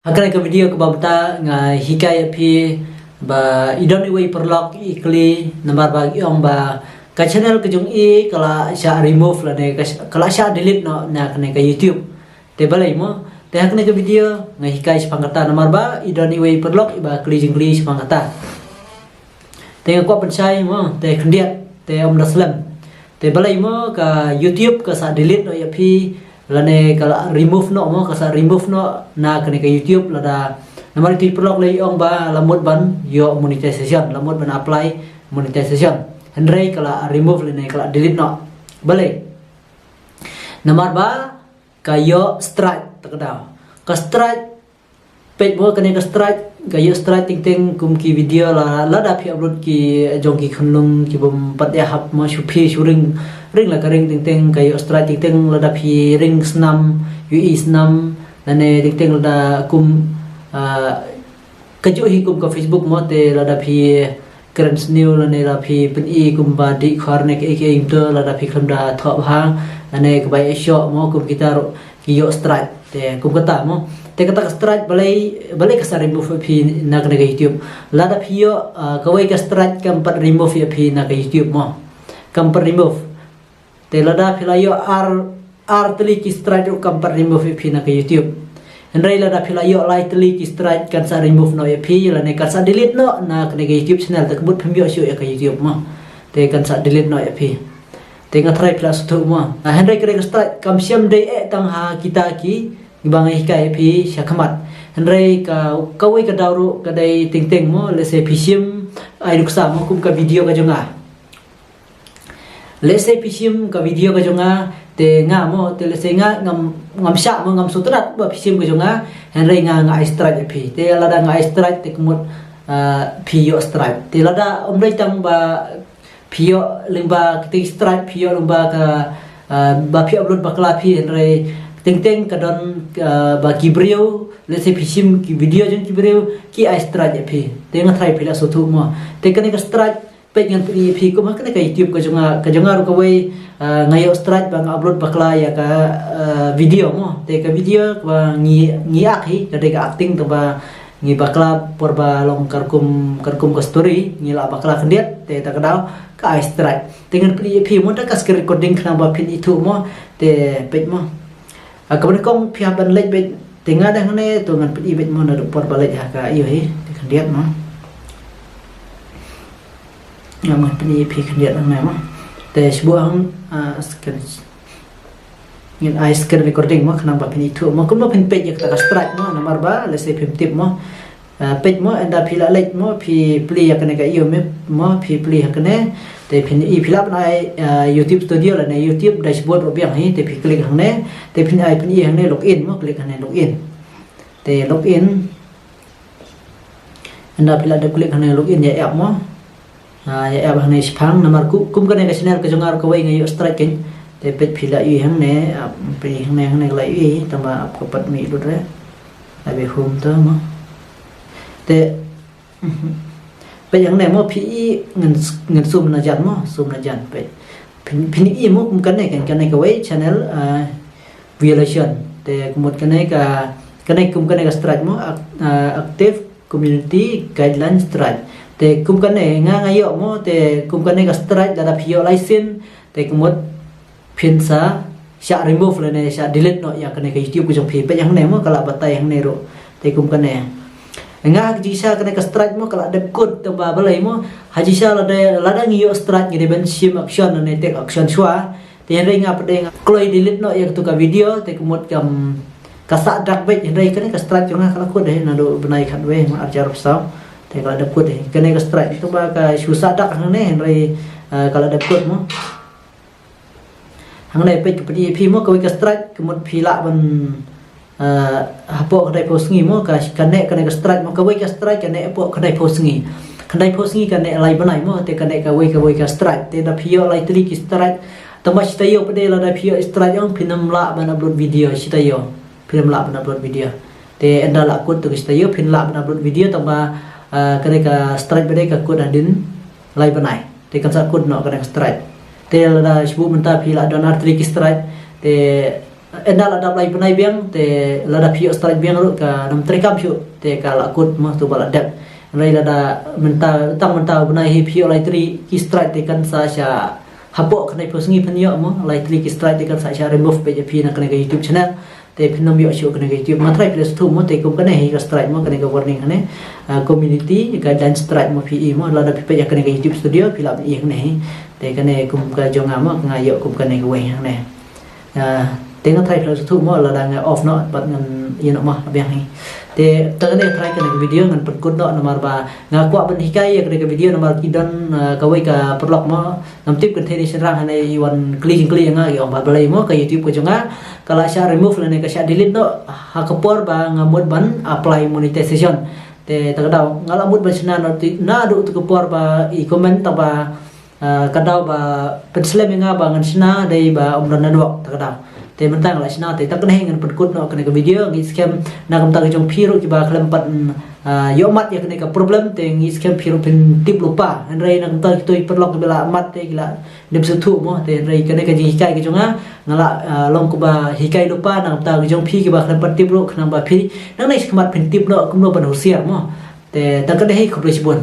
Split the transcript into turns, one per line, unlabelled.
Akan ke video ke babta nga hikayat pi ba idon iwi perlok ikli nambar bagi ong ba ka channel ke jung I kala sha remove la ne kala sha delete no na kene ke YouTube te balai mo te hakne ke video nga hikay sepangkata nambar ba idon iwi perlok iba kli jingli sepangkata te ko pensai mo te kendiat te om daslam te balai mo ka YouTube ka sa delete no ya pi lane kala remove no mo kasa remove no na kene ke YouTube lada namar ti perlok lai ong ba lamut ban yo monetization lamut ban apply monetization henry kala remove lane kala delete no bale namar ba kayo strike takda ka strike page mo kene ka strike kayo strike ting ting kum ki video la lada phi upload ki jong ki khunlung ki bom patya hap mo shupi shuring ring la ka ring ting ting kayo strike ting ting lada phi ring snam ui snam lane ting ting lada kum kaju hi kum ka Facebook mo te lada phi current new lane la phi pen I kum ba di khar ne ke inter lada phi kham da thop hang lane ka bai shot mo kum kita kiyo strike te kum kata mo te kata strike balai ka sa remove phi na ka YouTube lada phi yo ka wai ka strike kam pat remove phi na ka YouTube mo kam pat remove te lada phi la yo r tli ki strike kam pat remove phi na ka YouTube henry lada phi la yo like tli ki strike kan sa remove no phi la ne kan sa delete no na ka YouTube channel ta kebut phim yo shu ka YouTube mo te kan sa delete no phi te nga try plus tu mo henry ka strike kam siam dei tang ha kita ki bangai hikay pi syakamat henry ka kawai ka dawru ka dai ting ting mo lese pisim ai duksa mo kum ka video ka jonga lese pisim ka video ka jonga te nga mo te lese nga ngam sya mo ngam sutrat ba pisim ka jonga henry nga strike pi te lada nga strike te kumut pio strike te lada omlai tang ba pio limba ti strike pio limba ka ba pio upload bakla pi henry ting kadon ba kibriu lese pisim ki video jen kibriu ki ai strike phi te nga try phila sotu mo te kane ka strike pe ngan phi ko ma kane ka YouTube ka jonga ru ko wei ngayo strike bang upload bakla ya ka video mo te ka video ba ngi akhi ka de ka acting to ba ngi bakla por ba long karkum ka story ngi la bakla kendiat te ta kadau ka ai strike te ngan phi mo ta ka recording khna ba phin itu mo te pe mo kemudian kong pihak balik bet tengah dah ne tu ngan pedi bet mo na por balik ha ka iyo he kendiat mo ngan pedi pi kendiat na mo te sebuah scan ngin ai scan recording mo khana ba pini tu mo kum pin page ka strike mo nomor ba lese pim tip mo page mo anda pila like mo pi play ka ne ka iyo mo pi play ka ne te pin I philap nai YouTube studio la ne YouTube dashboard ro biang hi te phi click hang ne te pin I pin I hang ne login mo click hang ne login te login anda phila de click hang ne login ya app mo ya app hang ne spang nomor kum ka ne ka channel ka jongar ka wai ngai strike kin te pet phila I hang ne pe hang ne la I tamba app ko pat mi lu re abi home to mo te pe yang ne mo phi ngan sum na jan mo sum na jan pe phin I mo kum kan ne ka wei channel violation te kumot kan ne ka kum kan ne ka strike mo active community guideline strike te kum kan ne nga ngayo mo te kum kan ne ka strike da phio license te kumot phin sa sha remove le ne sha delete no ya kan ne ka YouTube ku jong phi pe yang ne mo kala batai yang ne ro te kum kan ne nga jisa kena ka strike mo kala de code to ba balai mo hajisa lada ngiyo strike ngi ben sim action ne take action swa te re nga pade nga kloi delete no yang tu ka video te kumot kam kasa dak bet re kena ka strike nga kala code he na do benai khat we ma arjar saw te kala de code he kena ka strike to ba ka susa dak ne re kala de code mo hang ne pe padi phi mo ka strike kumot phila ban hapo kadai post ngi mo ka kane ka strike mo ka wei ka strike kane apo kadai post ngi kane lai banai mo te kane ka wei ka strike te da phio lai tri ki strike tama chitayo pade la da phio strike yang pinam la ban upload video chitayo pinam la ban upload video te enda la kod tu chitayo pin la ban upload video tama kane ka strike pade ka kod adin lai banai te kan sa kod no kane ka strike te la da shbu menta phila donar tri ki strike te enda ladap lai penai biang te ladap hiyo strike biang ru ka nam trekam hiyo te ka lakut mo tu bala dep lai lada menta penai hiyo lai tri ki strike te kan sa sha hapok kanai posngi penyo mo lai tri ki strike te kan sa sha remove page pi na kanai YouTube channel te phinom yo show kanai YouTube matrai plus tu mo te kum kanai hi ka strike mo kanai ka warning hane community guideline strike mo pi mo lada pi page kanai YouTube studio film i kanai te kanai kum ka jonga mo ngayo kum kanai ka wei hane tengah try plus tu mo la dang off no but ngan ino mah biang hi te tengah try kan video ngan perkut no nomor ba ngaku ban hikai ya kan video nomor kidon kawai ka perlok mo nam tip kan theni serang hane iwan klik nga yo ba balai mo ka YouTube ko jonga kala sha remove lane ka sha delete no ha kapor ba ngamut ban apply monetization te tagadaw ngalamut ban sina no na do tu kapor ba i comment ta ba kadaw ba penslem nga ba ngan sina dai ba omdan na do tagadaw te mentang la sina te tak neng ngan perkut no kana ka video ngi scam na kam ta jong phiru ki ba klempat yo mat ya kana ka problem te ngi scam phiru pen tip lupa an rei nang ta toi perlok bela mat te gila dep setu mo te rei kana ka ji hikai ka jonga ngala long ku ba hikai lupa nang ta jong phi ki ba klempat tip lo kana ba phi nang nai skmat pen tip no kum no ban husia mo te tak ka dei khop le sibon